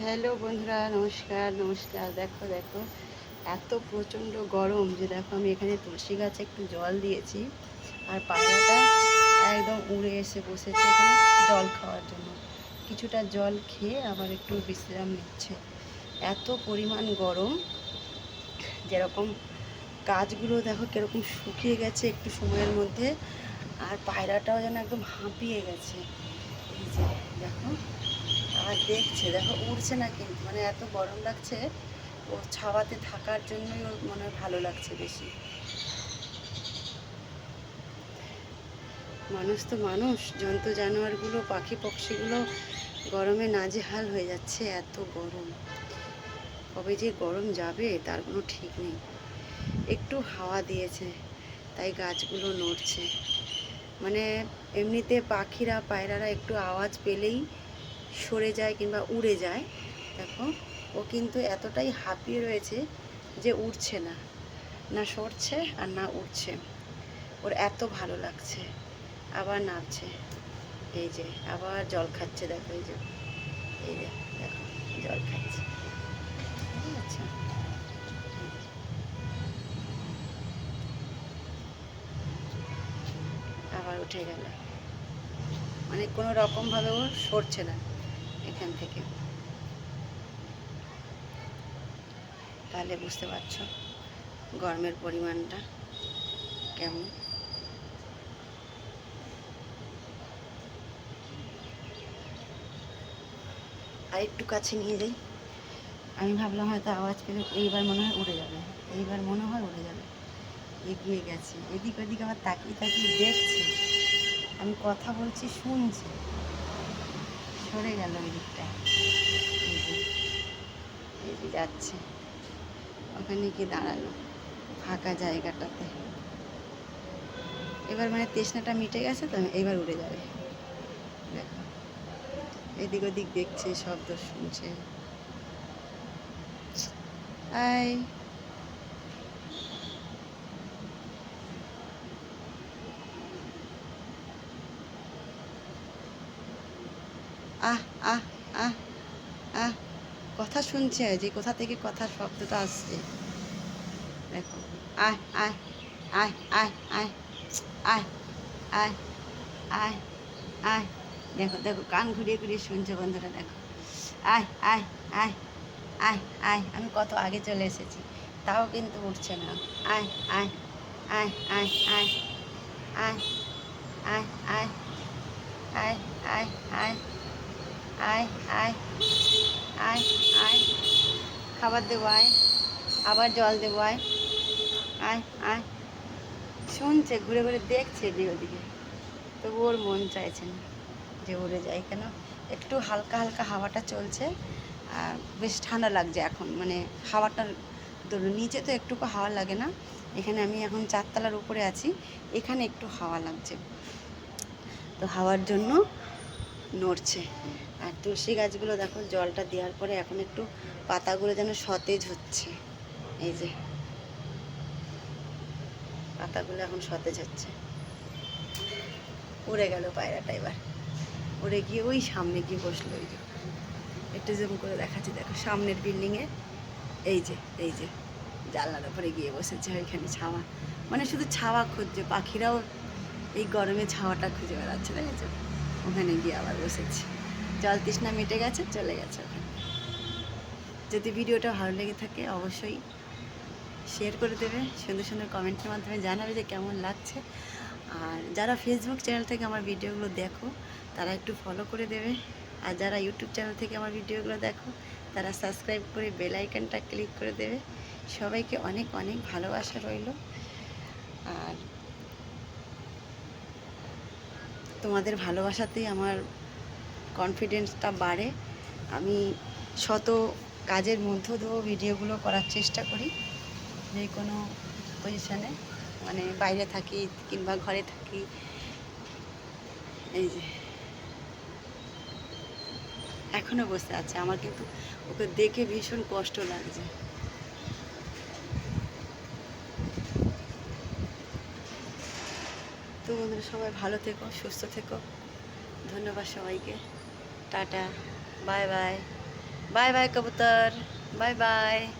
Hello বন্ধুরা, নমস্কার নমস্কার। দেখো দেখো, এত প্রচণ্ড গরম যে দেখো আমি এখানে তুলসী গাছে একটু জল দিয়েছি, আর পায়রাটা একদম উড়ে এসে বসেছে এখানে জল খাওয়ার জন্য। কিছুটা জল খেয়ে আবার একটু বিশ্রাম নিচ্ছে। এত পরিমাণ গরম, যেরকম গাছগুলো দেখো কীরকম শুকিয়ে গেছে একটু সময়ের মধ্যে, আর পায়রাটাও যেন একদম হাঁপিয়ে গেছে। এই যে দেখো, আর দেখছে দেখো, উড়ছে না কিন্তু, মানে এত গরম লাগছে। ও ছাওয়াতে থাকার জন্যই ওর মনে হয় ভালো লাগছে বেশি। মানুষ তো মানুষ, জন্তু জানোয়ারগুলো পাখি পক্ষীগুলো গরমে নাজেহাল হয়ে যাচ্ছে। এত গরম, কবে যে গরম যাবে তার কোনো ঠিক নেই। একটু হাওয়া দিয়েছে তাই গাছগুলো নড়ছে। মানে এমনিতে পাখিরা পায়রারা একটু আওয়াজ পেলেই সরে যায় কিংবা উড়ে যায়। দেখো, ও কিন্তু এতটাই হাঁপিয়ে রয়েছে যে উড়ছে না, না সরছে আর না উঠছে। ওর এত ভালো লাগছে। আবার নামছে, এই যে আবার জল খাচ্ছে। দেখো এই যে, এই যে দেখো, জল খাচ্ছে। আচ্ছা, আবার উঠে গেল। মানে কোনো রকমভাবে ও সরছে না এখান থেকে। তাহলে বুঝতে পারছো গরমের পরিমাণটা কেমন। আর একটু কাছে নিয়ে যাই। আমি ভাবলাম হয়তো আওয়াজ পেলে এইবার মনে হয় উড়ে যাবে, এইবার মনে হয় উড়ে যাবে। এগিয়ে গেছে, এদিক ওদিক আবার তাকিয়ে তাকিয়ে দেখছে আমি কথা বলছি, শুনছে। সরে গেল ওই দিকটায়, এই যে, এই যে যাচ্ছে। ওখানে গিয়ে দাঁড়ালো ফাঁকা জায়গাটাতে। এবার মানে তৃষ্ণাটা মিটে গেছে তো, এইবার উড়ে যাবে। দেখো, এদিক ওদিক দেখছে, শব্দ শুনছে। আই, আহ আহ আহ আহ, কথা শুনছে, যে কোথা থেকে কথার শব্দটা আসছে। দেখো, আয় আয় আয় আয় আয় আয় আয় আয় আয়। দেখো দেখো, কান ঘুরিয়ে ঘুরিয়ে শুনছে বন্ধুরা। দেখো, আয় আয় আয় আয় আয়। আমি কত আগে চলে এসেছি, তাও কিন্তু উঠছে না। আয় আয় আয় আয় আয় আয় আয় আয় আয় আয় আয় আয় আয় আয় আয়। খাবার দেবো, আয়। আবার জল দেবো, আয় আয় আয়। শুনছে, ঘুরে ঘুরে দেখছে এদিকে ওদিকে, তবু ওর মন চাইছে না যে উড়ে যায়। কেন, একটু হালকা হালকা হাওয়াটা চলছে, আর বেশ ঠান্ডা লাগছে এখন। মানে হাওয়াটার ধরুন, নিচে তো একটুকু হাওয়া লাগে না। এখানে আমি এখন 4তলার উপরে আছি, এখানে একটু হাওয়া লাগছে, তো হাওয়ার জন্য নড়ছে। আর তুলসী গাছগুলো দেখো, জলটা দেওয়ার পরে এখন একটু পাতাগুলো যেন সতেজ হচ্ছে। এই যে পাতাগুলো এখন সতেজ হচ্ছে। উড়ে গেল পায়রাটা, এবার উড়ে গিয়ে ওই সামনে গিয়ে বসলো। ওই যে একটু জুম করে দেখাচ্ছি, দেখো সামনের বিল্ডিংয়ে, এই যে, এই যে জানলার ওপরে গিয়ে বসেছে ওইখানে ছাওয়া। মানে শুধু ছাওয়া খুঁজছে, পাখিরাও এই গরমে ছাওয়াটা খুঁজে বেড়াচ্ছে, দেখেছো। ওখানে গিয়ে আবার বসেছে, জল তৃষ্ণা মিটে গেছে, চলে গেছে ওখানে। যদি ভিডিওটা ভালো লেগে থাকে অবশ্যই শেয়ার করে দেবে, সুন্দর সুন্দর কমেন্টের মাধ্যমে জানাবে যে কেমন লাগছে। আর যারা ফেসবুক চ্যানেল থেকে আমার ভিডিওগুলো দেখো তারা একটু ফলো করে দেবে, আর যারা ইউটিউব চ্যানেল থেকে আমার ভিডিওগুলো দেখো তারা সাবস্ক্রাইব করে বেল আইকনটা ক্লিক করে দেবে। সবাইকে অনেক অনেক ভালোবাসা রইল। আর তোমাদের ভালোবাসাতেই আমার কনফিডেন্সটা বাড়ে। আমি শত কাজের মধ্য দিয়েও ভিডিওগুলো করার চেষ্টা করি, যে কোনো পজিশানে, মানে বাইরে থাকি কিংবা ঘরে থাকি। এই যে এখনও বসে আছে, আমার কিন্তু ওকে দেখে ভীষণ কষ্ট লাগছে। তো বন্ধুরা, সবাই ভালো থেকো, সুস্থ থেকো। ধন্যবাদ সবাইকে। Ta-ta, bye bye. Bye bye कबूतर, बाय बाय।